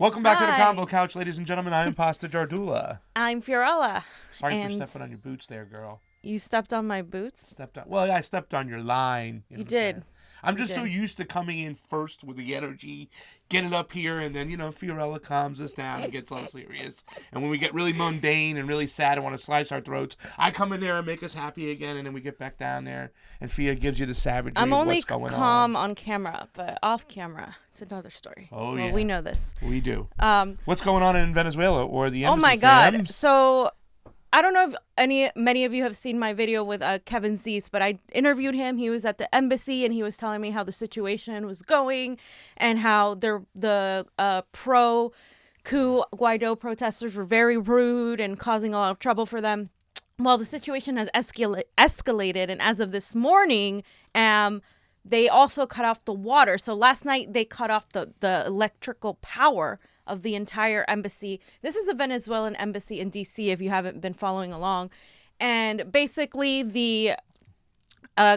Welcome back to the Convo Couch, ladies and gentlemen. I'm Pasta Jardula. I'm Fiorella. Sorry for stepping on your boots there, girl. You stepped on my boots? Well, I stepped on your line. You did. I'm just so used to coming in first with the energy, get it up here, and then, Fiorella calms us down and gets all serious. And when we get really mundane and really sad and want to slice our throats, I come in there and make us happy again, and then we get back down there, and Fia gives you the savagery of what's going on. I'm only calm on camera, but off camera, it's another story. Oh, well, yeah. we know this. We do. What's going on in Venezuela or the embassy? Oh, my God. Fams? So I don't know if many of you have seen my video with Kevin Zeese, but I interviewed him. He was at the embassy, and he was telling me how the situation was going and how the pro-coup Guaido protesters were very rude and causing a lot of trouble for them. Well, the situation has escalated, and as of this morning, they also cut off the water. So last night, they cut off the electrical power of the entire embassy. This is a Venezuelan embassy in D.C., if you haven't been following along. And basically, the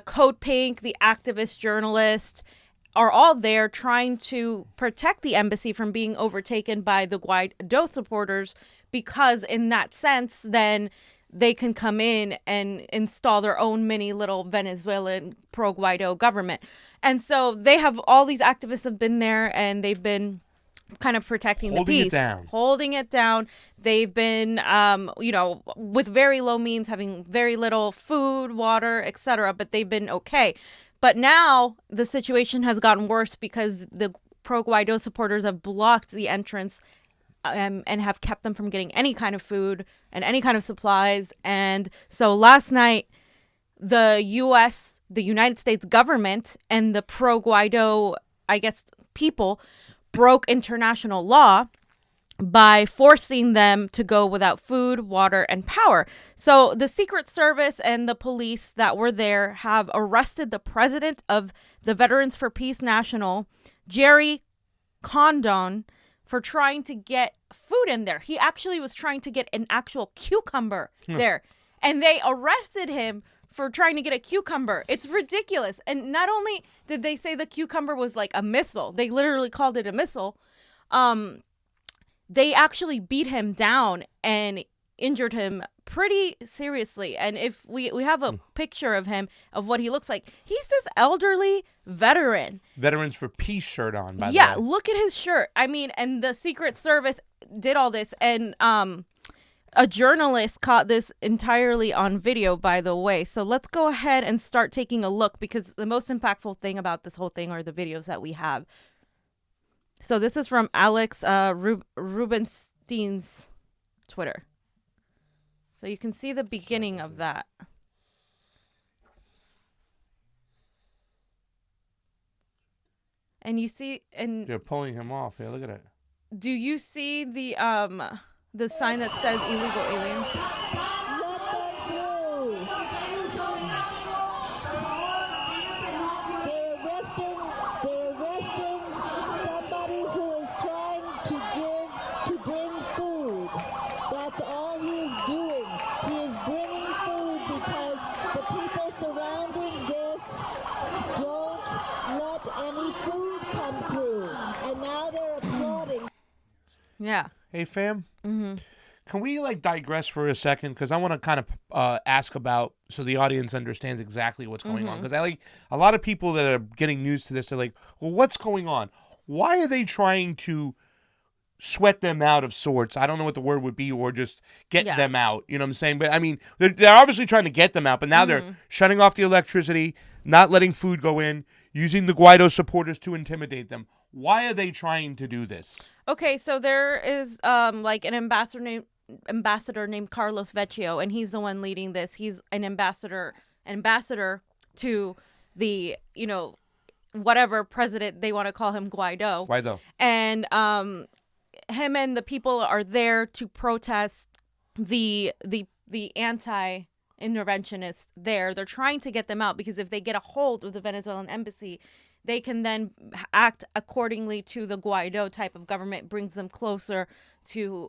Code Pink, the activist journalist, are all there trying to protect the embassy from being overtaken by the Guaido supporters, because in that sense, then they can come in and install their own mini little Venezuelan pro-Guaido government. And so they have, all these activists have been there, and they've been kind of protecting the peace, holding it down. They've been, with very low means, having very little food, water, etc. But they've been okay. But now the situation has gotten worse because the pro-Guaido supporters have blocked the entrance and have kept them from getting any kind of food and any kind of supplies. And so last night, the United States government and the pro-Guaido, people broke international law by forcing them to go without food, water, and power. So the Secret Service and the police that were there have arrested the president of the Veterans for Peace National, Jerry Condon, for trying to get food in there. He actually was trying to get an actual cucumber there. And they arrested him for trying to get a cucumber. It's ridiculous. And not only did they say the cucumber was like a missile, they literally called it a missile. They actually beat him down and injured him pretty seriously. And if we have a picture of him, of what he looks like, he's this elderly veteran. Veterans for Peace shirt on, by the way. Yeah, look at his shirt. I mean, and the Secret Service did all this, and a journalist caught this entirely on video, by the way. So let's go ahead and start taking a look, because the most impactful thing about this whole thing are the videos that we have. So this is from Alex Rubenstein's Twitter. So you can see the beginning of that. And you see, and they're pulling him off. Yeah, look at it. Do you see the sign that says illegal aliens? They're arresting somebody who is trying to bring food. That's all he is doing. He is bringing food because the people surrounding this don't let any food come through. And now they're applauding. Yeah. Hey, fam. Mm-hmm. Can we digress for a second? Because I want to kind of ask about, so the audience understands exactly what's going on. Because a lot of people that are getting news to this, they're like, well, what's going on? Why are they trying to sweat them out of sorts? I don't know what the word would be, or just get them out. You know what I'm saying? But I mean, they're obviously trying to get them out, but now they're shutting off the electricity, not letting food go in, using the Guaido supporters to intimidate them. Why are they trying to do this? Okay, so there is an ambassador named Carlos Vecchio, and he's the one leading this. He's an ambassador to the, whatever president they want to call him, Guaido. And him and the people are there to protest the anti-interventionists there. They're trying to get them out, because if they get a hold of the Venezuelan embassy, they can then act accordingly to the Guaido type of government, brings them closer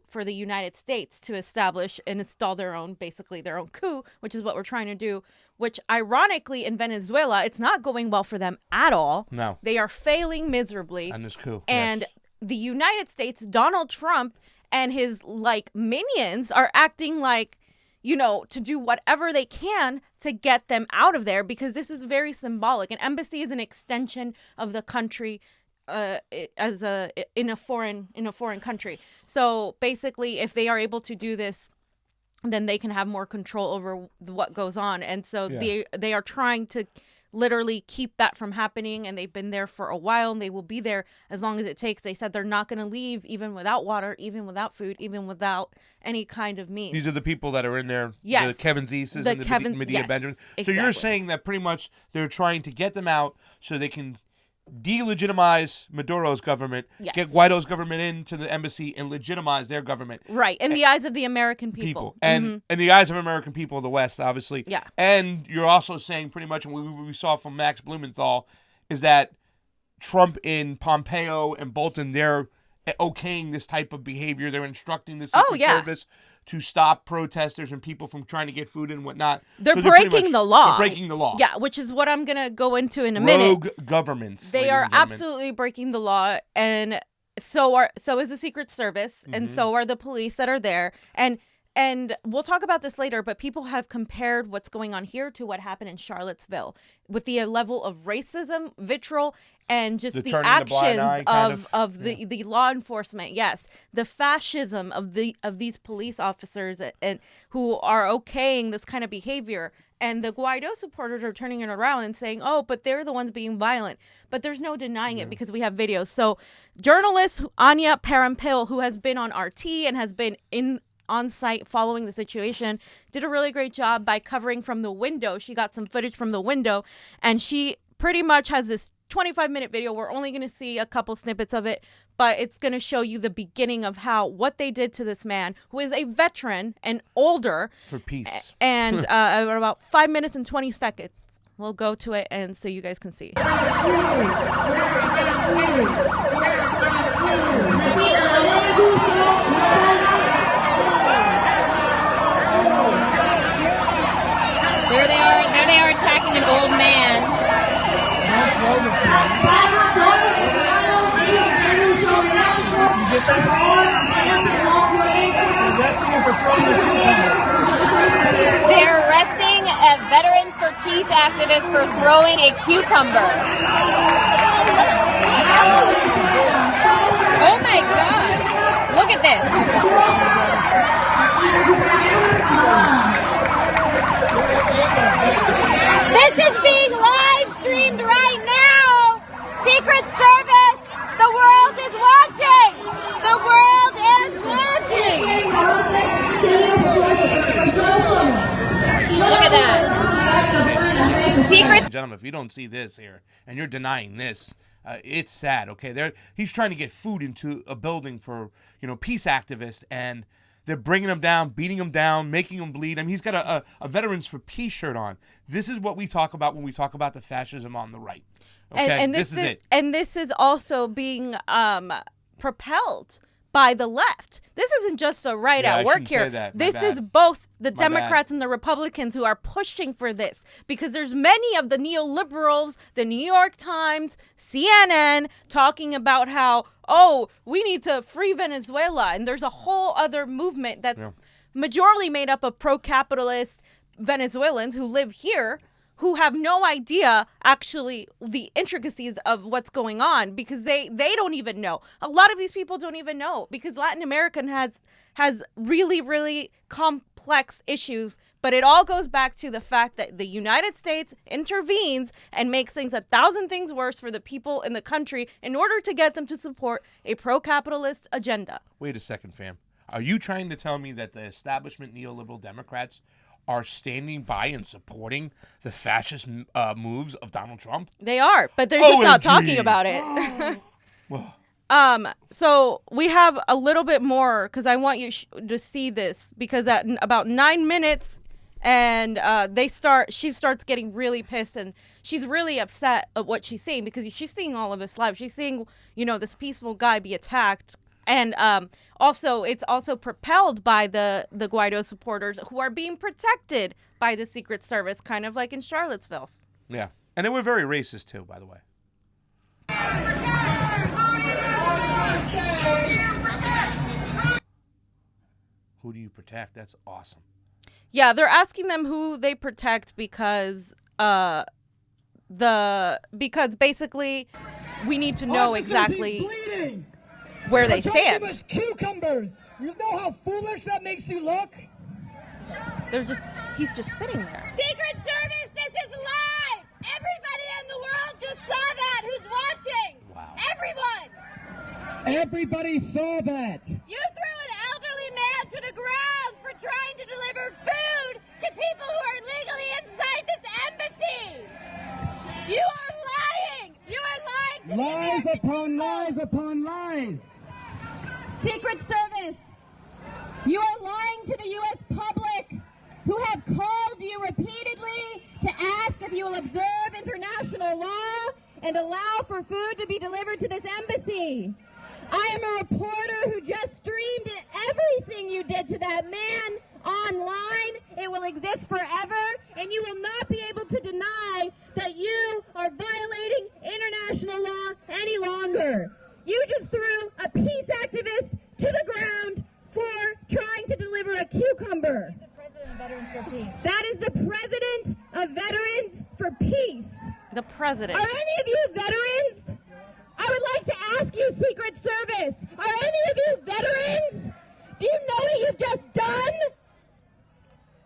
for the United States to establish and install their own coup, which is what we're trying to do, which ironically in Venezuela, it's not going well for them at all. No. They are failing miserably. And this coup. And the United States, Donald Trump and his like minions are acting like, you know, to do whatever they can to get them out of there, because this is very symbolic. An embassy is an extension of the country in a foreign country. So basically, if they are able to do this, then they can have more control over what goes on. And so they are trying to literally keep that from happening, and they've been there for a while, and they will be there as long as it takes. They said they're not going to leave even without water, even without food, even without any kind of means. These are the people that are in there, yes. the Kevin Zeeses and the Medea yes, Benjamin. Exactly. So you're saying that pretty much they're trying to get them out so they can delegitimize Maduro's government, yes. get Guaido's government into the embassy, and legitimize their government. Right, in the eyes of the American people. And in the eyes of American people of the West, obviously. Yeah. And you're also saying pretty much, and we saw from Max Blumenthal, is that Trump and Pompeo and Bolton, they're okaying this type of behavior. They're instructing the Secret Service to stop protesters and people from trying to get food and whatnot. They're breaking the law. They're breaking the law. Yeah, which is what I'm going to go into in a minute. Rogue governments. They are absolutely breaking the law, and so is the Secret Service, and so are the police that are there. And we'll talk about this later, but people have compared what's going on here to what happened in Charlottesville with the level of racism, vitriol, and just the actions of the law enforcement. Yes, the fascism of these police officers and who are okaying this kind of behavior. And the Guaido supporters are turning it around and saying, oh, but they're the ones being violent. But there's no denying it because we have videos. So journalist Anya Parampil, who has been on RT and has been on site following the situation, did a really great job by covering from the window. She got some footage from the window, and she pretty much has this 25-minute video. We're only going to see a couple snippets of it, but it's going to show you the beginning of what they did to this man, who is a veteran and older. For peace. And about 5 minutes and 20 seconds. We'll go to it, and so you guys can see. There they are attacking an old man. They're arresting a Veterans for Peace activist for throwing a cucumber. Oh my God! Look at this. This is being live streamed right now. Secret Service, the world is watching. The world is watching. Look at that. Secret. Gentlemen, if you don't see this here and you're denying this, it's sad. Okay, he's trying to get food into a building for peace activists, and they're bringing him down, beating him down, making him bleed. I mean, he's got a Veterans for Peace shirt on. This is what we talk about when we talk about the fascism on the right. Okay, and this is it. And this is also being propelled by the left. This isn't just a right at work here. This is both the Democrats and the Republicans who are pushing for this, because there's many of the neoliberals, the New York Times, CNN, talking about how, we need to free Venezuela. And there's a whole other movement that's majorly made up of pro-capitalist Venezuelans who live here, who have no idea actually the intricacies of what's going on, because they don't even know. A lot of these people don't even know, because Latin America has really, really complex issues. But it all goes back to the fact that the United States intervenes and makes things 1,000 things worse for the people in the country in order to get them to support a pro-capitalist agenda. Wait a second, fam. Are you trying to tell me that the establishment neoliberal Democrats are standing by and supporting the fascist moves of Donald Trump? They are, but they're just not talking about it. So we have a little bit more, because I want you to see this, because at about 9 minutes, and she starts getting really pissed, and she's really upset at what she's seeing, because she's seeing all of this live. She's seeing, this peaceful guy be attacked. And it's also propelled by the Guaido supporters, who are being protected by the Secret Service, kind of like in Charlottesville. Yeah. And they were very racist, too, by the way. Who do you protect? That's awesome. Yeah, they're asking them who they protect because basically we need to know exactly where they stand. Cucumbers. You know how foolish that makes you look? He's just sitting there. Secret Service, this is live! Everybody in the world just saw that who's watching! Wow. Everyone! Everybody saw that. You threw an elderly man to the ground for trying to deliver food to people who are legally inside this embassy! You are lying! You are lying to Lies the upon American lies people. upon lies. Secret Service, you are lying to the U.S. public who have called you repeatedly to ask if you will observe international law and allow for food to be delivered to this embassy. I am a reporter who just streamed everything you did to that man online. It will exist forever, and you will not be able to deny that you are violating international law any longer. You just threw a peace activist to the ground for trying to deliver a cucumber. That is the President of Veterans for Peace. The president. Are any of you veterans? I would like to ask you, Secret Service, are any of you veterans? Do you know what you've just done?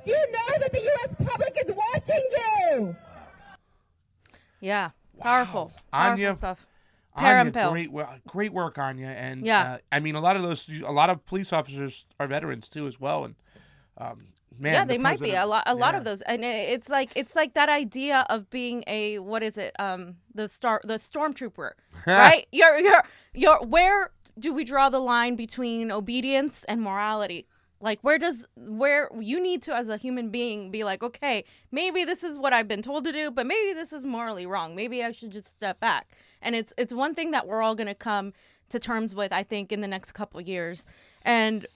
Do you know that the U.S. public is watching you? Yeah, powerful. Anya, Powerful stuff. Anya, Parampill. great work, Anya. And Yeah. I mean, a lot of police officers are veterans too, as well. And man, Yeah, the they might be a lot yeah. of those, and it's like that idea of being a what is it? The stormtrooper, right? You're where do we draw the line between obedience and morality? Like where you need to, as a human being, be like, okay, maybe this is what I've been told to do, but maybe this is morally wrong. Maybe I should just step back. And it's one thing that we're all gonna come to terms with, I think, in the next couple years. And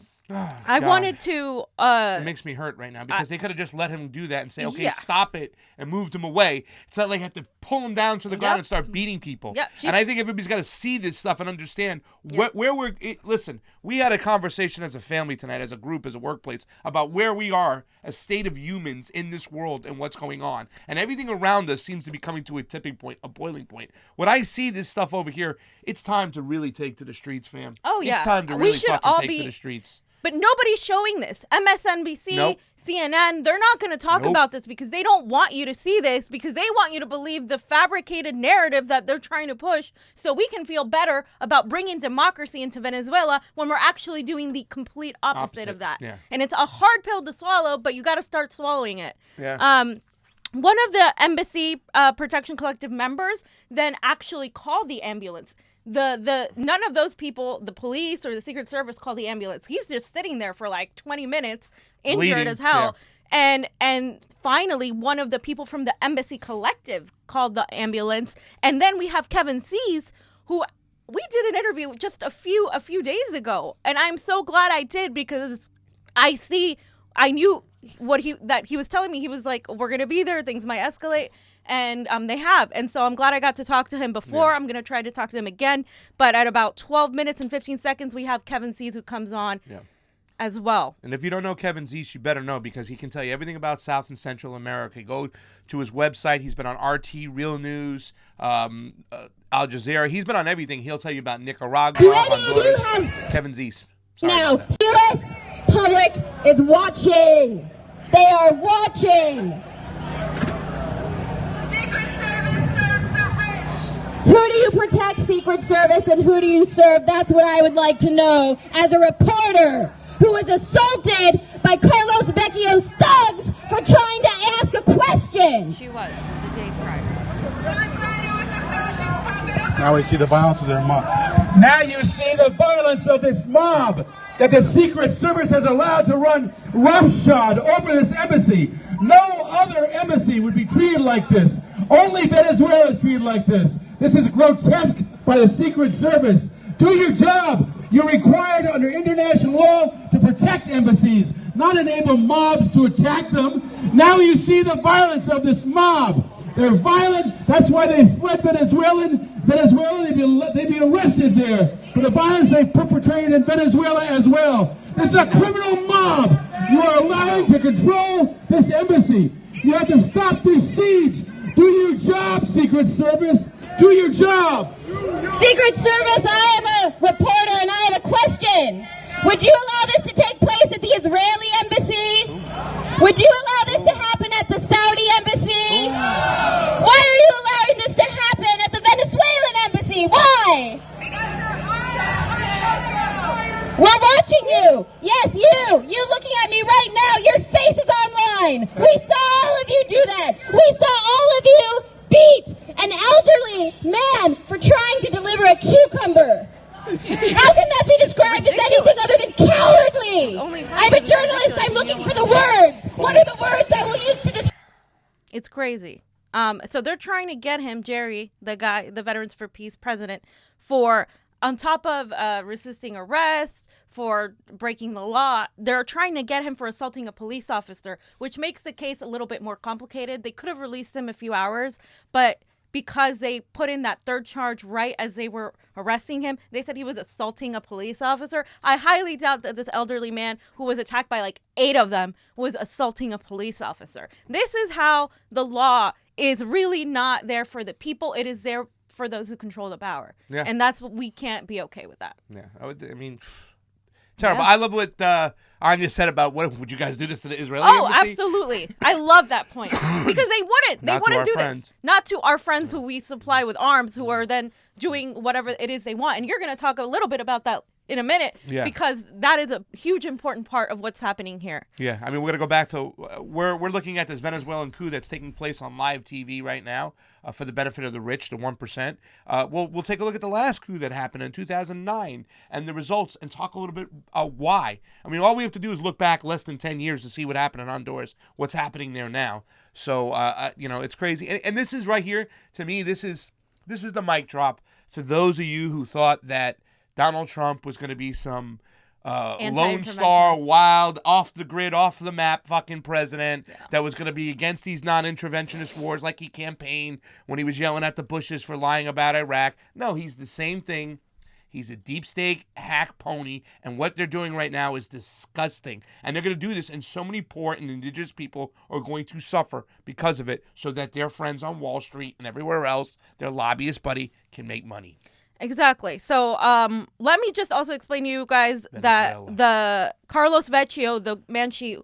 I wanted to. It makes me hurt right now because they could have just let him do that and say, okay, Yeah. stop it, and moved him away. It's not like I have to pull him down to the ground Yep. and start beating people. Yep, And I think everybody's got to see this stuff and understand where we're. Listen, we had a conversation as a family tonight, as a group, as a workplace, about where we are as state of humans in this world and what's going on. And everything around us seems to be coming to a tipping point, a boiling point. When I see this stuff over here, it's time to really take to the streets, fam. Oh, yeah. It's time to We really should fucking all take be- to the streets. But nobody's showing this. MSNBC, Nope. CNN, they're not going to talk Nope. about this because they don't want you to see this, because they want you to believe the fabricated narrative that they're trying to push so we can feel better about bringing democracy into Venezuela when we're actually doing the complete opposite of that. Yeah. And it's a hard pill to swallow, but you got to start swallowing it. Yeah. One of the Embassy Protection Collective members then actually called the ambulance. None of those people, the police or the Secret Service, called the ambulance. He's just sitting there for like 20 minutes, injured Bleeding, as hell. And finally, one of the people from the Embassy Collective called the ambulance. And then we have Kevin Cease, who we did an interview just a few days ago, and I'm so glad I did, because I knew that he was telling me. He was like, we're gonna be there, things might escalate, and they have. And so I'm glad I got to talk to him before. Yeah. I'm gonna try to talk to him again, but at about 12 minutes and 15 seconds we have Kevin Cease, who comes on as well. And if you don't know Kevin Zeese, you better know, because he can tell you everything about South and Central America. Go to his website. He's been on RT, Real News, Al Jazeera. He's been on everything. He'll tell you about Nicaragua, Honduras. Kevin Zeese. Sorry Now, about that. the U.S. public is watching. They are watching. Secret Service serves the rich. Who do you protect, Secret Service, and who do you serve? That's what I would like to know as a reporter who was assaulted by Carlos Vecchio's thugs for trying to ask a question. She was the day prior. Now we see the violence of their mob. Now you see the violence of this mob that the Secret Service has allowed to run roughshod over this embassy. No other embassy would be treated like this. Only Venezuela is treated like this. This is grotesque by the Secret Service. Do your job. You're required under international law to protect embassies, not enable mobs to attack them. Now you see the violence of this mob. They're violent. That's why they fled Venezuela, they'd be arrested there for the violence they've perpetrated in Venezuela as well. This is a criminal mob. You are allowing to control this embassy. You have to stop this siege. Do your job, Secret Service. Do your job. Secret Service, I am a reporter and I have a question. Would you allow this to take place at the Israeli embassy? Would you allow this to happen at the Saudi embassy? Why are you allowing this to happen at the Venezuelan embassy? Why? We're watching you. Yes, you looking at me right now. Your face is online. We saw all of you do that. We saw all of you beat an elderly man for trying to deliver a cucumber. How can that be described as anything other than cowardly? I'm a journalist. I'm looking for the words. What are the words I will use to describe? It's crazy. So they're trying to get him, Jerry, the guy, the Veterans for Peace president, for on top of resisting arrest, for breaking the law, they're trying to get him for assaulting a police officer, which makes the case a little bit more complicated. They could have released him a few hours, but because they put in that third charge right as they were arresting him, they said he was assaulting a police officer. I highly doubt that this elderly man who was attacked by like 8 of them was assaulting a police officer. This is how the law is really not there for the people. It is there for those who control the power. Yeah. And that's what we can't be okay with that. Yeah. I mean, terrible. Yeah. I love what Anya said about would you guys do this to the Israeli embassy? Absolutely. I love that point. Because they wouldn't. They wouldn't do this. Not to our friends who we supply with arms who are then doing whatever it is they want. And you're going to talk a little bit about that in a minute because that is a huge important part of what's happening here. Yeah. I mean, we're going to go back to we're looking at this Venezuelan coup that's taking place on live TV right now for the benefit of the rich, the 1%. We'll take a look at the last coup that happened in 2009 and the results and talk a little bit why. I mean, all we have to do is look back less than 10 years to see what happened in Honduras, what's happening there now. So, it's crazy. And this is right here, to me, this is the mic drop to those of you who thought that Donald Trump was going to be some Lone Star, wild, off the grid, off the map fucking president that was going to be against these non-interventionist wars like he campaigned when he was yelling at the Bushes for lying about Iraq. No, he's the same thing. He's a deep state hack pony, and what they're doing right now is disgusting. And they're going to do this, and so many poor and indigenous people are going to suffer because of it so that their friends on Wall Street and everywhere else, their lobbyist buddy, can make money. Exactly. So let me just also explain to you guys that the Carlos Vecchio, the man she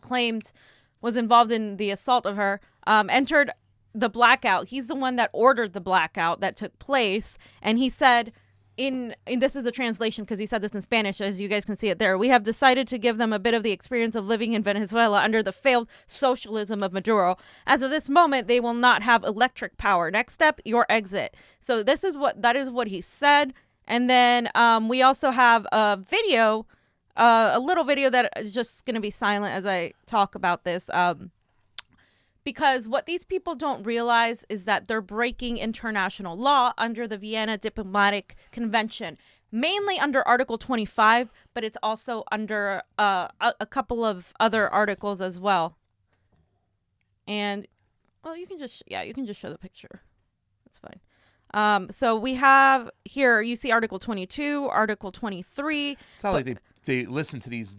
claimed was involved in the assault of her, entered the blackout. He's the one that ordered the blackout that took place. And he said, in this is a translation because he said this in Spanish, as you guys can see it there. We have decided to give them a bit of the experience of living in Venezuela under the failed socialism of Maduro. As of this moment, they will not have electric power. Next step, your exit. So that is what he said. And then we also have a video, a little video that is just going to be silent as I talk about this. Because what these people don't realize is that they're breaking international law under the Vienna Diplomatic Convention, mainly under Article 25, but it's also under a couple of other articles as well. And, well, you can just show the picture. That's fine. So we have here, you see Article 22, Article 23. It's not like they listen to these.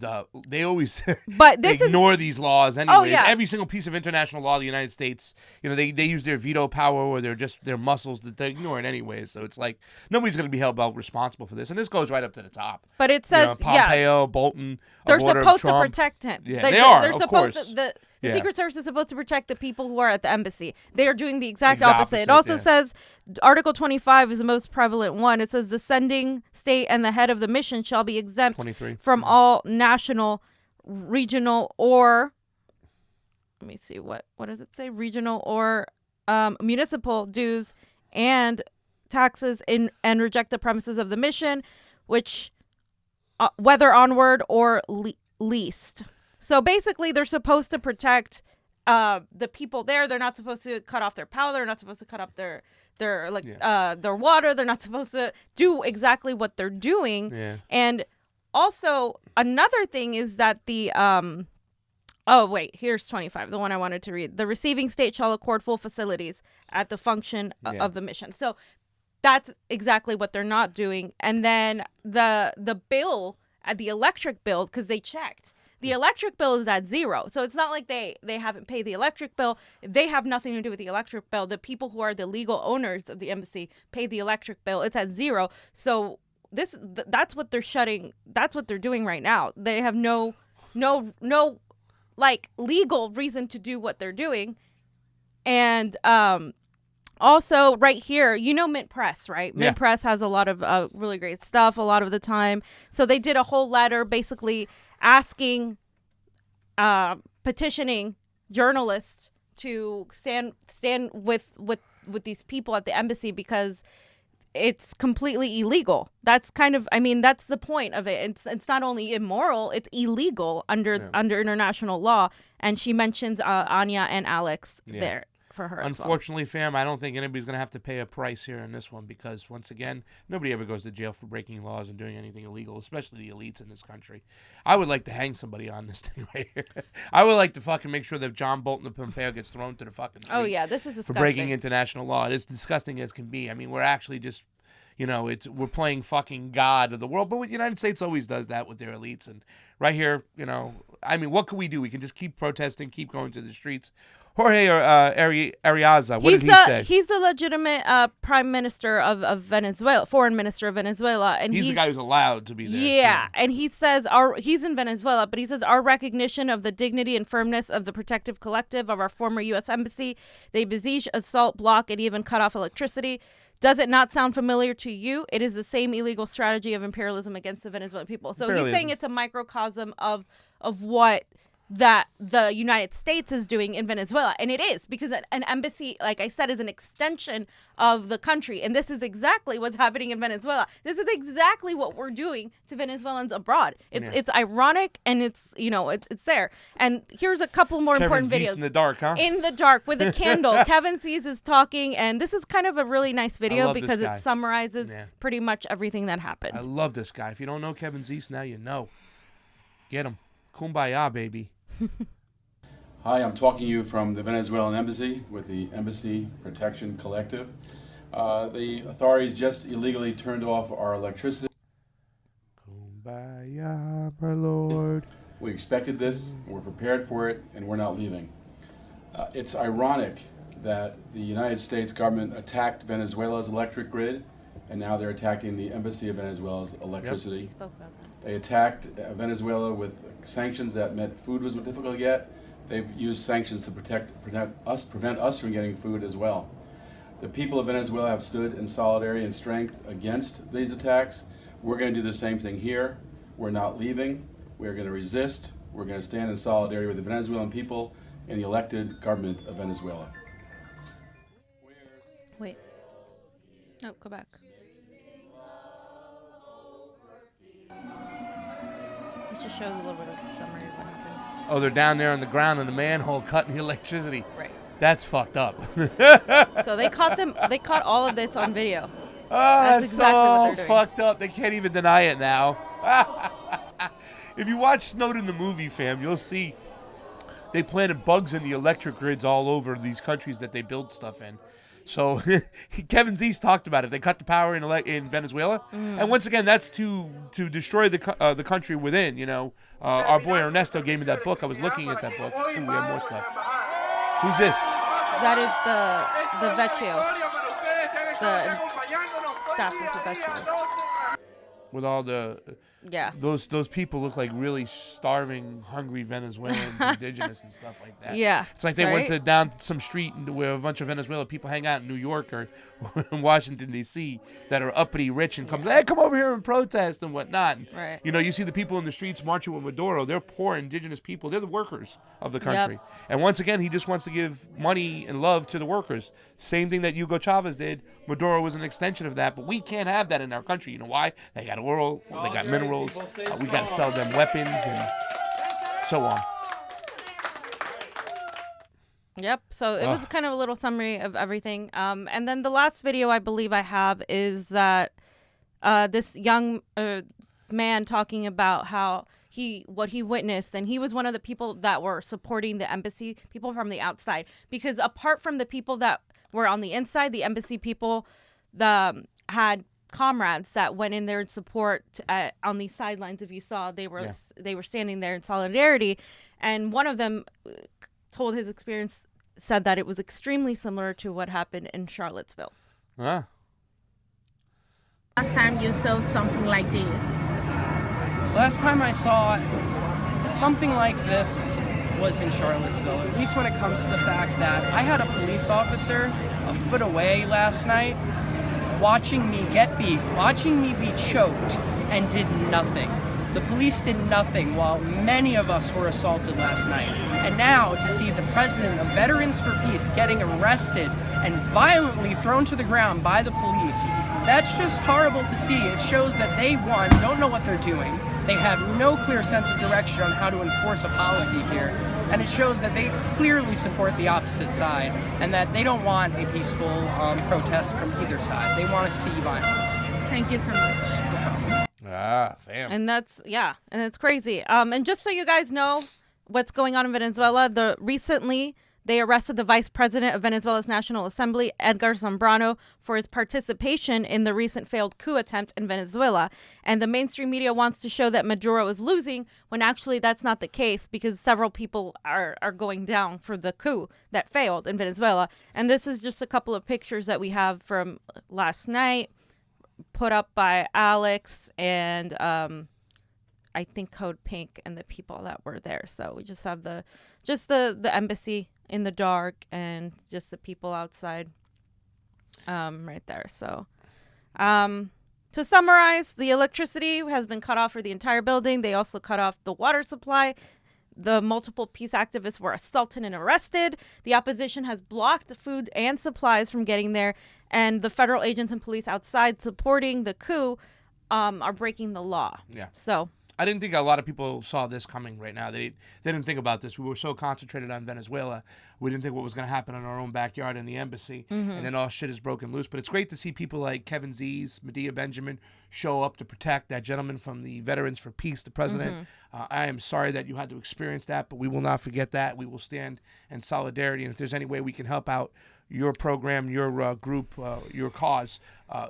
They always they ignore these laws anyway. Oh, yeah. Every single piece of international law of the United States, they use their veto power or their muscles to ignore it anyway. So it's like nobody's going to be held responsible for this. And this goes right up to the top. But it says Pompeo, Bolton. They're supposed to protect him. Yeah, they are. They're supposed to. The Secret Service is supposed to protect the people who are at the embassy. They are doing the exact opposite. It also says Article 25 is the most prevalent one. It says the sending state and the head of the mission shall be exempt from all national, regional, or let me see, what does it say? Regional or municipal dues and taxes and reject the premises of the mission, which whether onward or leased. So basically, they're supposed to protect the people there. They're not supposed to cut off their power. They're not supposed to cut off their water. They're not supposed to do exactly what they're doing. Yeah. And also, another thing is that the here's 25, the one I wanted to read. The receiving state shall accord full facilities at the function of the mission. So that's exactly what they're not doing. And then the bill the electric bill, because they checked. The electric bill is at zero. So it's not like they haven't paid the electric bill. They have nothing to do with the electric bill. The people who are the legal owners of the embassy pay the electric bill. It's at zero. So that's what they're shutting. That's what they're doing right now. They have no like legal reason to do what they're doing. And also right here, Mint Press, right? Yeah. Mint Press has a lot of really great stuff a lot of the time. So they did a whole letter basically asking, petitioning journalists to stand with these people at the embassy because it's completely illegal. That's that's the point of it. It's not only immoral, it's illegal under international law. And she mentions Anya and Alex there for her. Unfortunately, fam, I don't think anybody's going to have to pay a price here in this one because, once again, nobody ever goes to jail for breaking laws and doing anything illegal, especially the elites in this country. I would like to hang somebody on this thing right here. I would like to fucking make sure that John Bolton of Pompeo gets thrown to the fucking street. Oh, yeah, this is disgusting. For breaking international law. It is disgusting as can be. I mean, we're actually just... we're playing fucking God of the world, but the United States always does that with their elites. And right here, what can we do? We can just keep protesting, keep going to the streets. Jorge Ariaza, what did he say? He's the legitimate prime minister of Venezuela, foreign minister of Venezuela, and he's the guy who's allowed to be there. Yeah, and he says he's in Venezuela, but he says our recognition of the dignity and firmness of the protective collective of our former U.S. embassy. They besiege, assault, block, and even cut off electricity. Does it not sound familiar to you? It is the same illegal strategy of imperialism against the Venezuelan people. So he's saying it's a microcosm of what that the United States is doing in Venezuela. And it is, because an embassy, like I said, is an extension of the country. And this is exactly what's happening in Venezuela. This is exactly what we're doing to Venezuelans abroad. It's ironic, and it's there. And here's a couple more important videos. in the dark, huh? In the dark with a candle. Kevin Sees is talking, and this is kind of a really nice video because it summarizes pretty much everything that happened. I love this guy. If you don't know Kevin Zeese, now you know. Get him. Kumbaya, baby. Hi, I'm talking to you from the Venezuelan Embassy with the Embassy Protection Collective. The authorities just illegally turned off our electricity. Kumbaya, my lord. We expected this, we're prepared for it, and we're not leaving. It's ironic that the United States government attacked Venezuela's electric grid, and now they're attacking the Embassy of Venezuela's electricity. He spoke about that. They attacked Venezuela with sanctions that meant food was difficult to get. They've used sanctions to prevent us from getting food as well. The people of Venezuela have stood in solidarity and strength against these attacks. We're going to do the same thing here. We're not leaving. We're going to resist. We're going to stand in solidarity with the Venezuelan people and the elected government of Venezuela. Wait. No, go back. This just shows a little bit of summary of what happened. Oh, they're down there on the ground in the manhole cutting the electricity. Right. That's fucked up. So they caught them. They caught all of this on video. Oh, that's exactly what so they're doing. fucked up. They can't even deny it now. If you watch Snowden the movie, fam, you'll see they planted bugs in the electric grids all over these countries that they build stuff in. So Kevin Zeese talked about it. They cut the power in Venezuela, and once again, that's to destroy the country within. Our boy Ernesto gave me that book. I was looking at that book. Ooh, we have more stuff. Who's this? That is the Vecchio, the staff of the Vecchio. With all the those people look like really starving, hungry Venezuelans, indigenous and stuff like that. Yeah, it's like they went to down some street where a bunch of Venezuelan people hang out in New York or in Washington D.C. that are uppity, rich, and come over here and protest and whatnot. Right. You see the people in the streets marching with Maduro. They're poor indigenous people. They're the workers of the country. Yep. And once again, he just wants to give money and love to the workers. Same thing that Hugo Chavez did. Maduro was an extension of that, but we can't have that in our country. You know why? They got oil, they got minerals. We got to sell them weapons and so on. Yep. So it was kind of a little summary of everything. And then the last video I believe I have is that this young man talking about how what he witnessed, and he was one of the people that were supporting the embassy, people from the outside, because apart from the people that were on the inside, the embassy people had comrades that went in there in support on the sidelines. If you saw, they were standing there in solidarity, and one of them told his experience, said that it was extremely similar to what happened in Charlottesville. Ah. Last time you saw something like this? Last time I saw something like this was in Charlottesville, at least when it comes to the fact that I had a police officer a foot away last night watching me get beat, watching me be choked, and did nothing. The police did nothing while many of us were assaulted last night. And now to see the president of Veterans for Peace getting arrested and violently thrown to the ground by the police, that's just horrible to see. It shows that they, one, don't know what they're doing. They have no clear sense of direction on how to enforce a policy here. And it shows that they clearly support the opposite side and that they don't want a peaceful protest from either side. They want to see violence. Thank you so much. Ah, fam. And that's, and it's crazy. And just so you guys know what's going on in Venezuela, recently they arrested the vice president of Venezuela's National Assembly, Edgar Zambrano, for his participation in the recent failed coup attempt in Venezuela. And the mainstream media wants to show that Maduro is losing when actually that's not the case, because several people are going down for the coup that failed in Venezuela. And this is just a couple of pictures that we have from last night, put up by Alex and I think Code Pink and the people that were there. So we just have the embassy in the dark and just the people outside right there. So to summarize, the electricity has been cut off for the entire building. They also cut off the water supply. The multiple peace activists were assaulted and arrested. The opposition has blocked food and supplies from getting there. And the federal agents and police outside supporting the coup are breaking the law. Yeah. So I didn't think a lot of people saw this coming right now. They didn't think about this. We were so concentrated on Venezuela. We didn't think what was going to happen in our own backyard in the embassy. Mm-hmm. And then all shit is broken loose. But it's great to see people like Kevin Z's, Medea Benjamin show up to protect that gentleman from the Veterans for Peace, the president. Mm-hmm. I am sorry that you had to experience that, but we will not forget that. We will stand in solidarity. And if there's any way we can help out your program, your group, your cause,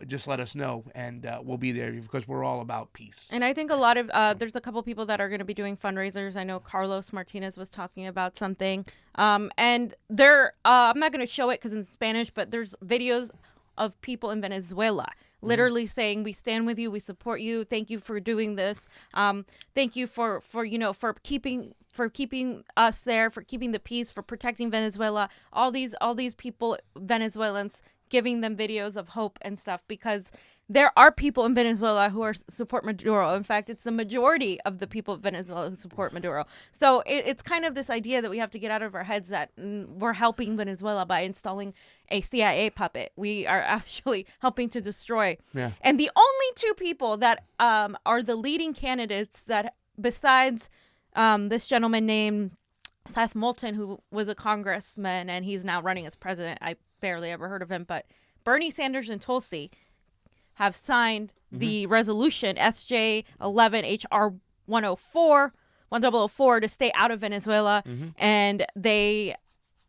just let us know, and we'll be there because we're all about peace. And I think a lot of there's a couple people that are going to be doing fundraisers. I know Carlos Martinez was talking about something, and they're I'm not going to show it because it's in Spanish, but there's videos of people in Venezuela literally saying, "We stand with you, we support you. Thank you for doing this. Thank you for keeping us there, for keeping the peace, for protecting Venezuela." All these people, Venezuelans, giving them videos of hope and stuff, because there are people in Venezuela who support Maduro. In fact, it's the majority of the people of Venezuela who support Maduro. So it's kind of this idea that we have to get out of our heads that we're helping Venezuela by installing a CIA puppet. We are actually helping to destroy. Yeah. And the only two people that are the leading candidates that, besides this gentleman named Seth Moulton, who was a congressman and he's now running as president. I barely ever heard of him, but Bernie Sanders and Tulsi have signed the resolution SJ 11 HR 1004 to stay out of Venezuela, and they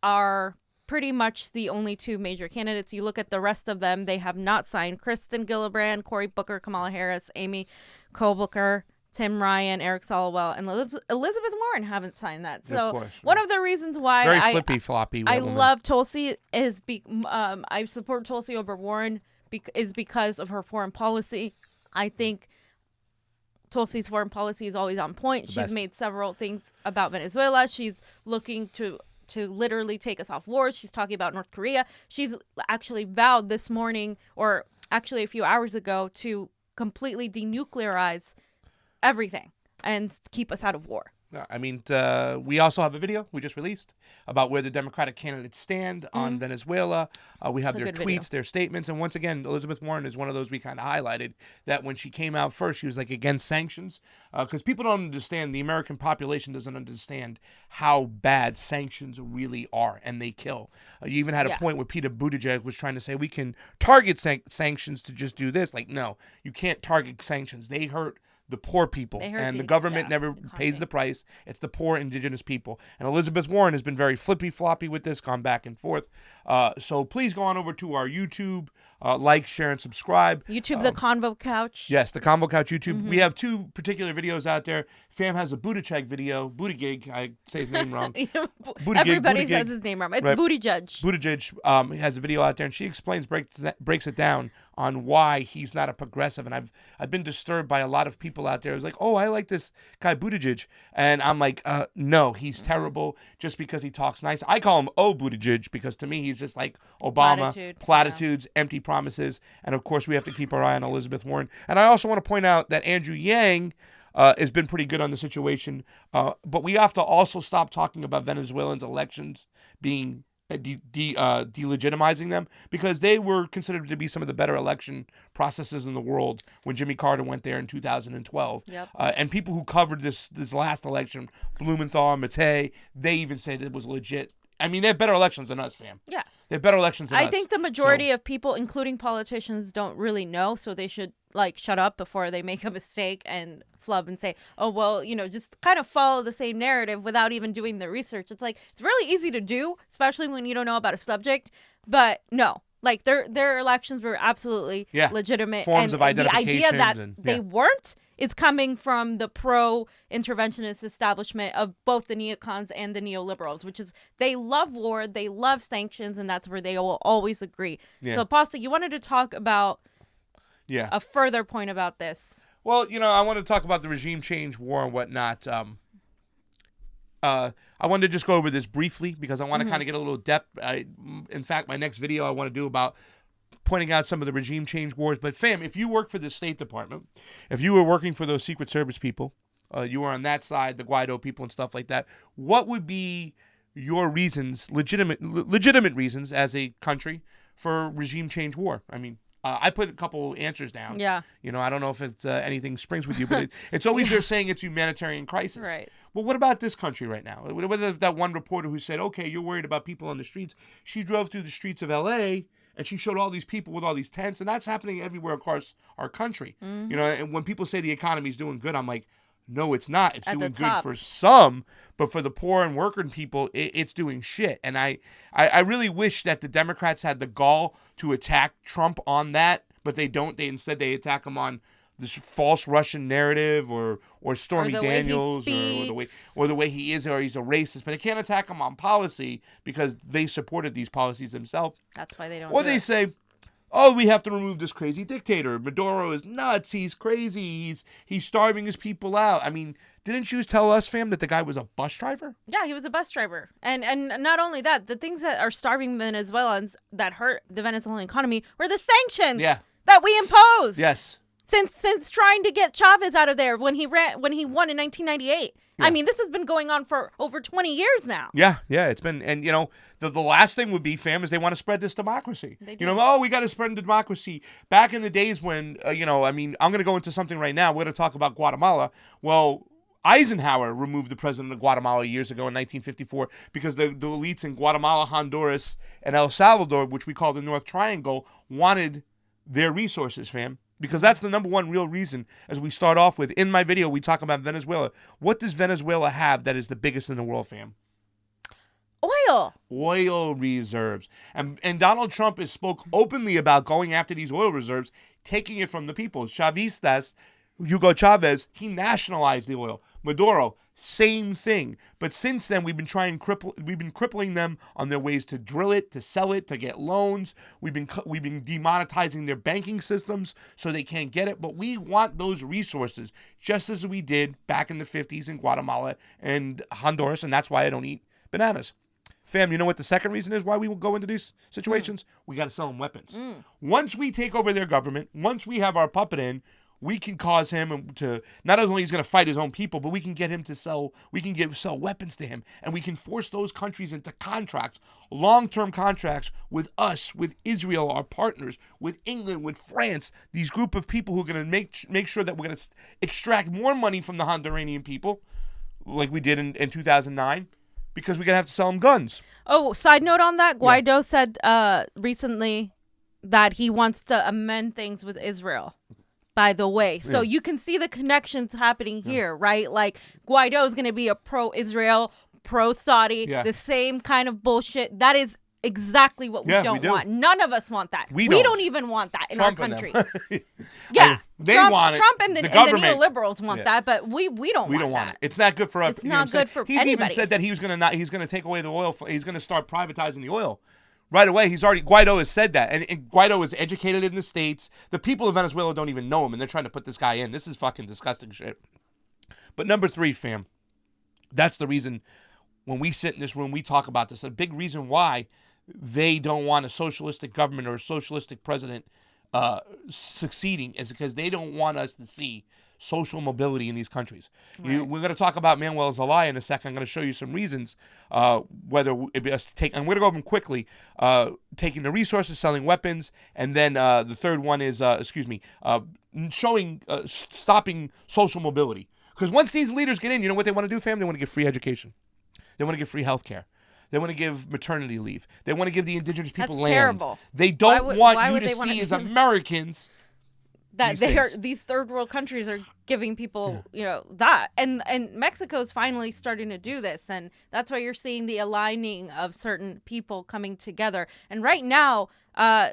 are pretty much the only two major candidates. You look at the rest of them, they have not signed. Kristen Gillibrand, Cory Booker, Kamala Harris, Amy Klobuchar, Tim Ryan, Eric Swalwell, and Elizabeth Warren haven't signed that. So Of course, one of the reasons why very flippy floppy. I woman. love Tulsi is I support Tulsi over Warren is because of her foreign policy. I think Tulsi's foreign policy is always on point. She's made several things about Venezuela. She's looking to literally take us off wars. She's talking about North Korea. She's actually vowed this morning, or actually a few hours ago, to completely denuclearize everything and keep us out of war. I mean, we also have a video we just released about where the Democratic candidates stand on Venezuela. We have their tweets, video. their statements. And once again, Elizabeth Warren is one of those we kind of highlighted, that when she came out first, she was like against sanctions, because people don't understand, the American population doesn't understand how bad sanctions really are, and they kill. You even had a point where Peter Buttigieg was trying to say we can target sanctions to just do this. Like, no, you can't target sanctions. They hurt the poor people, They hurt and the- the government yeah, never the economy. pays the price. It's the poor indigenous people. And Elizabeth Warren has been very flippy-floppy with this, gone back and forth. So please go on over to our YouTube, like, share, and subscribe. YouTube, the Convo Couch. Yes, the Convo Couch YouTube. We have 2 particular videos out there. Fam has a Buttigieg video. Buttigieg, I say his name wrong. Everybody Buttigieg. says his name wrong. It's Right. Booty Judge. Buttigieg has a video out there, and she explains, breaks it down on why he's not a progressive. And I've been disturbed by a lot of people out there. It's like, oh, I like this guy Buttigieg, and I'm like, no, he's terrible just because he talks nice. I call him Buttigieg because to me he's just like Obama, platitudes, empty promises, and of course we have to keep our eye on Elizabeth Warren. And I also want to point out that Andrew Yang has been pretty good on the situation, but we have to also stop talking about Venezuelans' elections being delegitimizing them, because they were considered to be some of the better election processes in the world when Jimmy Carter went there in 2012. Yep. And people who covered this last election, Blumenthal, Matei, they even said it was legit. I mean, they have better elections than us, fam. Yeah. They have better elections than us. I think the majority of people, including politicians, don't really know, so they should shut up before they make a mistake and flub and say, oh, well, just kind of follow the same narrative without even doing the research. It's it's really easy to do, especially when you don't know about a subject. But no, their elections were absolutely legitimate. Forms of and the idea identification that they weren't is coming from the pro-interventionist establishment of both the neocons and the neoliberals, which is they love war, they love sanctions, and that's where they will always agree. Yeah. So, Apostle, you wanted to talk about a further point about this. Well, I want to talk about the regime change war and whatnot. I wanted to just go over this briefly because I want to kind of get a little depth. In fact, my next video I want to do about pointing out some of the regime change wars. But fam, if you work for the State Department, if you were working for those Secret Service people, you were on that side, the Guaido people and stuff like that, what would be your reasons, legitimate reasons as a country for regime change war? I mean, I put a couple answers down. Yeah. I don't know if it's anything springs with you, but it's always they're saying it's humanitarian crisis. Right. Well, what about this country right now? What about that one reporter who said, okay, you're worried about people on the streets. She drove through the streets of L.A., and she showed all these people with all these tents, and that's happening everywhere across our country. And when people say the economy's doing good, I'm like, no, it's not. It's doing good for some, but for the poor and working people, it's doing shit. And I really wish that the Democrats had the gall to attack Trump on that, but they don't. Instead they attack him on this false Russian narrative or Stormy Daniels or the way he is, or he's a racist. But they can't attack him on policy because they supported these policies themselves. That's why they don't. Or they say, oh, we have to remove this crazy dictator. Maduro is nuts. He's crazy. He's starving his people out. I mean, didn't you tell us, fam, that the guy was a bus driver? Yeah, he was a bus driver. And not only that, the things that are starving Venezuelans that hurt the Venezuelan economy were the sanctions that we imposed. Yes. Since trying to get Chavez out of there when he won in 1998. Yeah. I mean, this has been going on for over 20 years now. Yeah, it's been, and the last thing would be, fam, is they want to spread this democracy. They do. We got to spread the democracy. Back in the days when, I mean, I'm going to go into something right now. We're going to talk about Guatemala. Well, Eisenhower removed the president of Guatemala years ago in 1954 because the elites in Guatemala, Honduras, and El Salvador, which we call the North Triangle, wanted their resources, fam. Because that's the number one real reason, as we start off with. In my video, we talk about Venezuela. What does Venezuela have that is the biggest in the world, fam? Oil reserves. And Donald Trump has spoke openly about going after these oil reserves, taking it from the people. Chavistas, Hugo Chavez, he nationalized the oil. Maduro, same thing. But since then, we've been crippling them on their ways to drill it, to sell it, to get loans. We've been demonetizing their banking systems so they can't get it. But we want those resources, just as we did back in the 50s in Guatemala and Honduras, and that's why I don't eat bananas. Fam, you know what the second reason is why we will go into these situations? We got to sell them weapons. Once we take over their government, once we have our puppet in, we can cause him to, not only he's going to fight his own people, but we can get him to sell weapons to him. And we can force those countries into contracts, long-term contracts with us, with Israel, our partners, with England, with France, these group of people who are going to make sure that we're going to extract more money from the Honduranian people, like we did in 2009, because we're going to have to sell them guns. Oh, side note on that, Guaido said recently that he wants to amend things with Israel. by the way. So you can see the connections happening here, right? Like Guaido is going to be a pro-Israel, pro-Saudi, the same kind of bullshit. That is exactly what we don't want. None of us want that. We don't even want that in Trump our country. They Trump, want it. Trump and the neoliberals want Yeah. that, but we don't want want that. it. It's not good for us. It's not good for He's anybody. even said that he's going to take away the oil. He's going to start privatizing the oil. Right away, Guaido has said that. And Guaido is educated in the States. The people of Venezuela don't even know him, and they're trying to put this guy in. This is fucking disgusting shit. But number 3, fam, that's the reason when we sit in this room, we talk about this. A big reason why they don't want a socialistic government or a socialistic president succeeding is because they don't want us to see social mobility in these countries. Right. We're going to talk about Manuel Zelaya in a second. I'm going to show you some reasons whether it be us to take, and we're going to go over them quickly, taking the resources, selling weapons, and then the third one is, stopping social mobility. Because once these leaders get in, you know what they want to do, fam? They want to give free education. They want to give free health care. They want to give maternity leave. They want to give the indigenous people land. That's terrible. They don't want you to see as Americans that these third world countries are giving people, that. And Mexico's finally starting to do this. And that's why you're seeing the aligning of certain people coming together. And right now,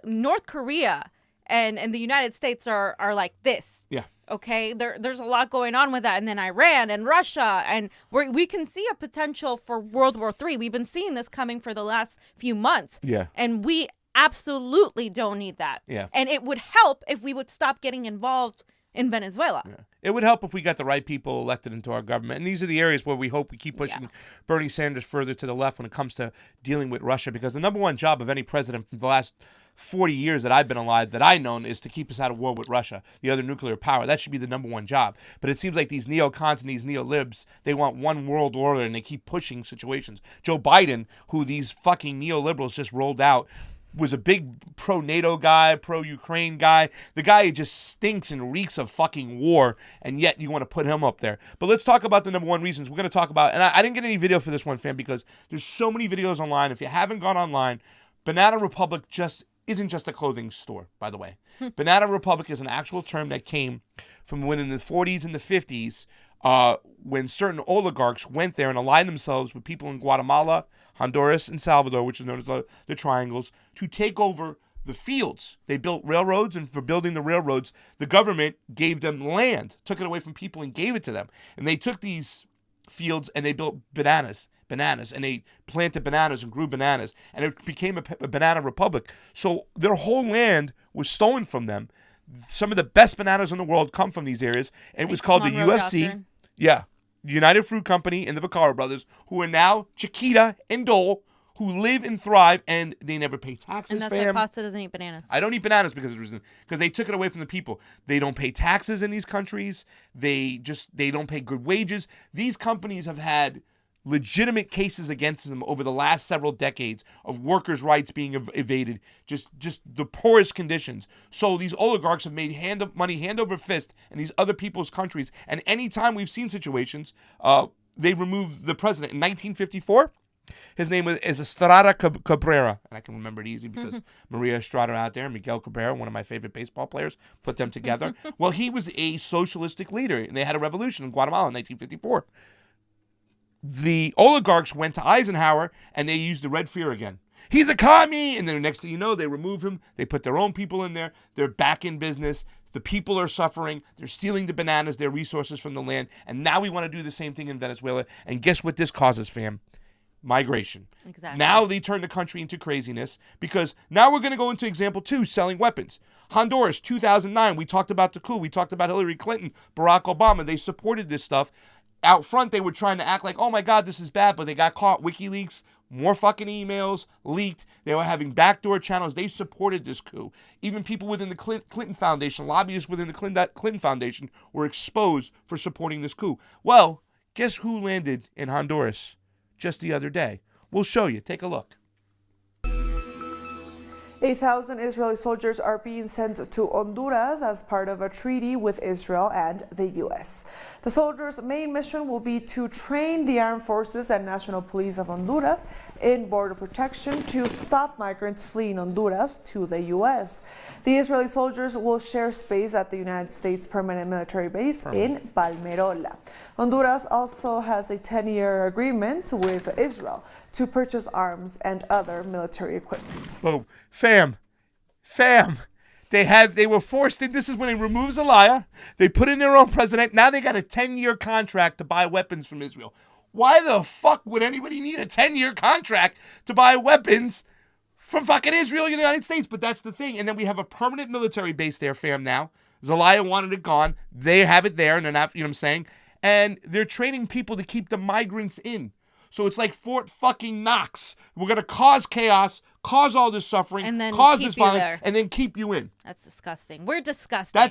North Korea and the United States are like this. Yeah. Okay, there's a lot going on with that, and then Iran and Russia, and we can see a potential for World War III. We've been seeing this coming for the last few months, and we absolutely don't need that. Yeah, and it would help if we would stop getting involved in Venezuela. Yeah. It would help if we got the right people elected into our government, and these are the areas where we hope we keep pushing Bernie Sanders further to the left when it comes to dealing with Russia, because the number one job of any president for the last 40 years that I've been alive, that I've known, is to keep us out of war with Russia, the other nuclear power. That should be the number one job. But it seems like these neocons and these neolibs, they want one world order, and they keep pushing situations. Joe Biden, who these fucking neoliberals just rolled out, was a big pro-NATO guy, pro-Ukraine guy. The guy who just stinks and reeks of fucking war, and yet you want to put him up there. But let's talk about the number one reasons. We're going to talk about, and I didn't get any video for this one, fam, because there's so many videos online. If you haven't gone online, Banana Republic isn't just a clothing store, by the way. Banana Republic is an actual term that came from when in the 40s and the 50s, when certain oligarchs went there and aligned themselves with people in Guatemala, Honduras, and Salvador, which is known as the Triangles, to take over the fields. They built railroads, and for building the railroads, the government gave them land, took it away from people and gave it to them. And they took these fields and they built bananas, and they planted bananas and grew bananas, and it became a banana republic. So their whole land was stolen from them. Some of the best bananas in the world come from these areas, and it was called the UFC. Doctrine. Yeah, United Fruit Company and the Vaccaro brothers, who are now Chiquita and Dole, who live and thrive, and they never pay taxes. And that's why Pasta doesn't eat bananas. I don't eat bananas because they took it away from the people. They don't pay taxes in these countries. They don't pay good wages. These companies have had legitimate cases against them over the last several decades of workers' rights being evaded, just the poorest conditions. So these oligarchs have made money hand over fist in these other people's countries. And anytime we've seen situations, they removed the president. In 1954, his name is Estrada Cabrera, and I can remember it easy because Maria Estrada out there, Miguel Cabrera, one of my favorite baseball players, put them together. Well, he was a socialistic leader, and they had a revolution in Guatemala in 1954. The oligarchs went to Eisenhower, and they used the red fear again. He's a commie! And then the next thing you know, they remove him. They put their own people in there. They're back in business. The people are suffering. They're stealing the bananas, their resources from the land. And now we want to do the same thing in Venezuela. And guess what this causes, fam? Migration. Exactly. Now they turn the country into craziness, because now we're going to go into example 2, selling weapons. Honduras, 2009, we talked about the coup. We talked about Hillary Clinton, Barack Obama. They supported this stuff. Out front, they were trying to act like, oh my God, this is bad, but they got caught. WikiLeaks, more fucking emails leaked. They were having backdoor channels. They supported this coup. Even people within the Clinton Foundation, lobbyists within the Clinton Foundation, were exposed for supporting this coup. Well, guess who landed in Honduras just the other day? We'll show you. Take a look. 8,000 Israeli soldiers are being sent to Honduras as part of a treaty with Israel and the U.S. The soldiers' main mission will be to train the armed forces and national police of Honduras in border protection to stop migrants fleeing Honduras to the U.S. The Israeli soldiers will share space at the United States permanent military base in Palmerola. Honduras also has a 10-year agreement with Israel to purchase arms and other military equipment. Boom. Fam. They were forced in. This is when they remove Zelaya. They put in their own president. Now they got a 10-year contract to buy weapons from Israel. Why the fuck would anybody need a 10-year contract to buy weapons from fucking Israel and the United States? But that's the thing. And then we have a permanent military base there, fam, now. Zelaya wanted it gone. They have it there, and they're not, you know what I'm saying? And they're training people to keep the migrants in. So it's like Fort fucking Knox. We're going to cause chaos, cause all this suffering, and then cause this violence, there. and then keep you in. That's disgusting. We're disgusting.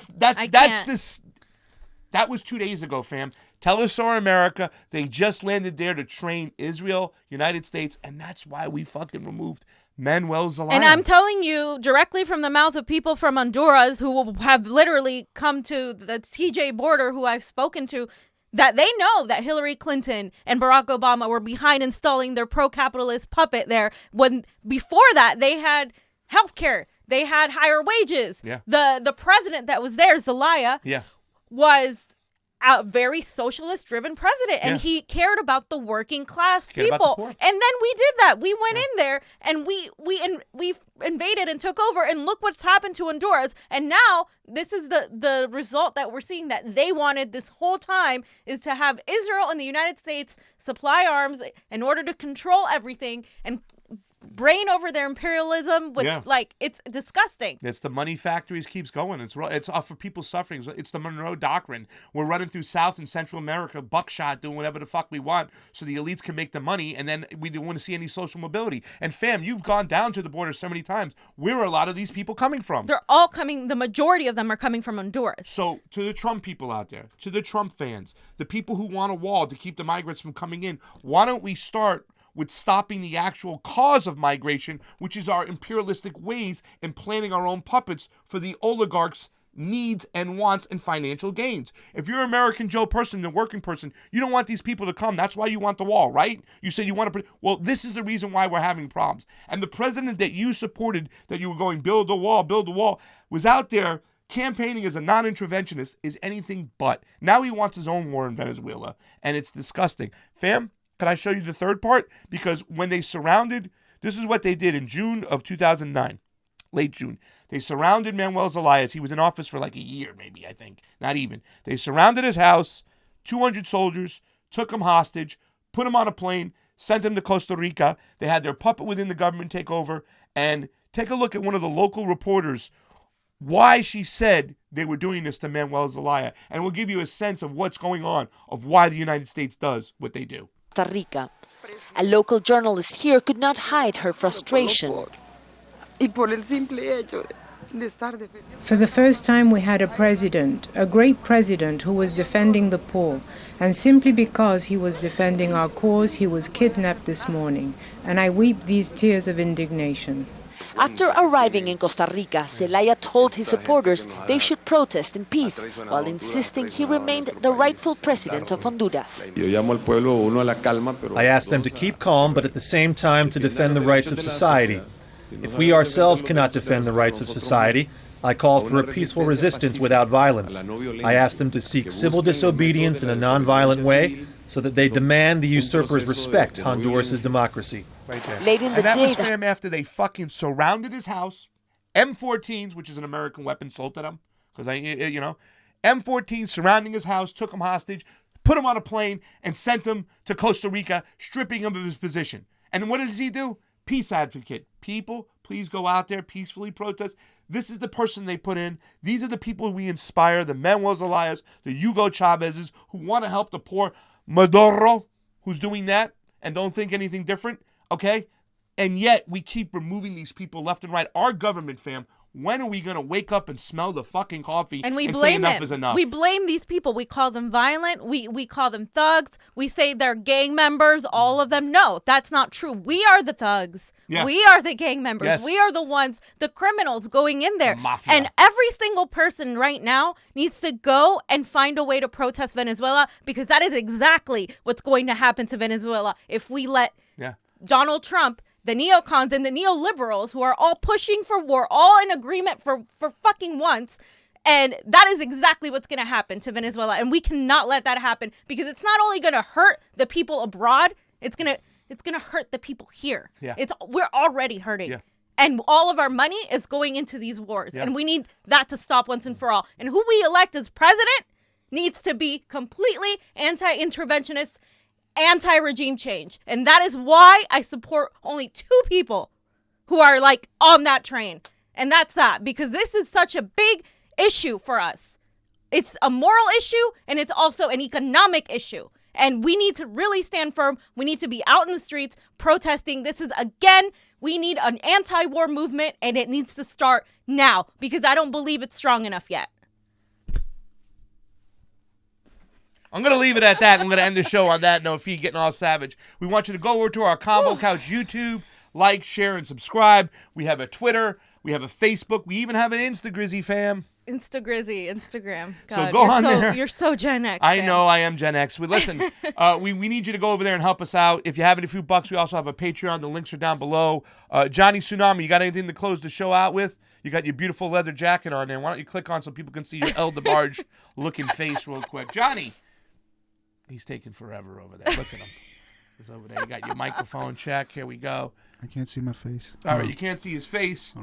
That was 2 days ago, fam. Telesaur America, they just landed there to train Israel, United States, and that's why we fucking removed Manuel Zelaya. And I'm telling you directly from the mouth of people from Honduras who have literally come to the TJ border, who I've spoken to, that they know that Hillary Clinton and Barack Obama were behind installing their pro-capitalist puppet there, when before that they had healthcare, they had higher wages. Yeah. The president that was there, Zelaya, was a very socialist-driven president, and he cared about the working class people. And then we did that. We went in there and we invaded and took over, and look what's happened to Honduras. And now this is the result that we're seeing, that they wanted this whole time, is to have Israel and the United States supply arms in order to control everything and brain over their imperialism with it's disgusting. It's the money factories keeps going. It's off for people suffering. It's the Monroe Doctrine. We're running through South and Central America, buckshot, doing whatever the fuck we want so the elites can make the money, and then we don't want to see any social mobility. And fam, you've gone down to the border so many times. Where are a lot of these people coming from? They're all coming, the majority of them are coming from Honduras. So to the Trump people out there, to the Trump fans, the people who want a wall to keep the migrants from coming in, why don't we start with stopping the actual cause of migration, which is our imperialistic ways, and planting our own puppets for the oligarchs' needs and wants and financial gains. If you're an American Joe person, the working person, you don't want these people to come. That's why you want the wall, right? You say you want to... Well, this is the reason why we're having problems. And the president that you supported, that you were going, build the wall, was out there campaigning as a non-interventionist, is anything but. Now he wants his own war in Venezuela, and it's disgusting. Fam, can I show you the third part? Because when they surrounded, this is what they did in June of 2009, late June. They surrounded Manuel Zelaya. He was in office for like a year, maybe, I think. Not even. They surrounded his house, 200 soldiers, took him hostage, put him on a plane, sent him to Costa Rica. They had their puppet within the government take over. And take a look at one of the local reporters, why she said they were doing this to Manuel Zelaya. And we'll give you a sense of what's going on, of why the United States does what they do. Costa Rica. A local journalist here could not hide her frustration. For the first time we had a president, a great president who was defending the poor, and simply because he was defending our cause, he was kidnapped this morning, and I weep these tears of indignation. After arriving in Costa Rica, Zelaya told his supporters they should protest in peace, while insisting he remained the rightful president of Honduras. I asked them to keep calm, but at the same time to defend the rights of society. If we ourselves cannot defend the rights of society, I call for a peaceful resistance without violence. I asked them to seek civil disobedience in a non-violent way, so that they demand the usurpers respect Honduras' democracy. Right there. Late in the and that day, was fam after they fucking surrounded his house, M14s, which is an American weapon sold at him, because M14 surrounding his house, took him hostage, put him on a plane, and sent him to Costa Rica, stripping him of his position. And what does he do? Peace advocate. People, please go out there, peacefully protest. This is the person they put in. These are the people we inspire, the Manuel Zelayas, the Hugo Chavez's, who want to help the poor. Maduro, who's doing that, and don't think anything different, okay? And yet, we keep removing these people left and right. Our government, fam, when are we going to wake up and smell the fucking coffee and say blame enough them. is enough? We blame these people. We call them violent. We call them thugs. We say they're gang members, all of them. No, that's not true. We are the thugs. Yeah. We are the gang members. Yes. We are the ones, the criminals going in there. The mafia. And every single person right now needs to go and find a way to protest Venezuela, because that is exactly what's going to happen to Venezuela if we let Donald Trump, the neocons and the neoliberals who are all pushing for war, all in agreement for fucking once. And that is exactly what's going to happen to Venezuela. And we cannot let that happen, because it's not only going to hurt the people abroad, it's going to hurt the people here. Yeah. We're already hurting. Yeah. And all of our money is going into these wars. Yeah. And we need that to stop once and for all. And who we elect as president needs to be completely anti-interventionist, anti-regime change. And that is why I support only 2 people who are like on that train. And that's that, because this is such a big issue for us. It's a moral issue, and it's also an economic issue. And we need to really stand firm. We need to be out in the streets protesting. This is, again, we need an anti-war movement, and it needs to start now, because I don't believe it's strong enough yet. I'm going to leave it at that. I'm going to end the show on that note. Feed getting all savage. We want you to go over to our Convo Couch YouTube, like, share, and subscribe. We have a Twitter. We have a Facebook. We even have an Instagrizzy, fam. Instagram. God, so go on there. You're so Gen X. I know I am Gen X. Listen, we need you to go over there and help us out. If you have any few bucks, we also have a Patreon. The links are down below. Johnny Tsunami, you got anything to close the show out with? You got your beautiful leather jacket on there. Why don't you click on so people can see your El DeBarge looking face real quick? Johnny, he's taking forever over there. Look at him. He's over there. You got your microphone check. Here we go. I can't see my face. All right, you can't see his face.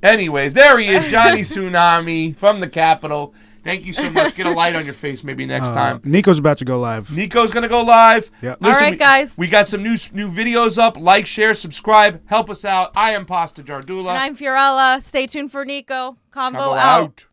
Anyways, there he is, Johnny Tsunami from the Capitol. Thank you so much. Get a light on your face maybe next time. Niko's about to go live. Niko's going to go live. Yep. Listen, all right, guys. We got some new videos up. Like, share, subscribe. Help us out. I am Pasta Jardula. And I'm Fiorella. Stay tuned for Niko. Convo Convo out.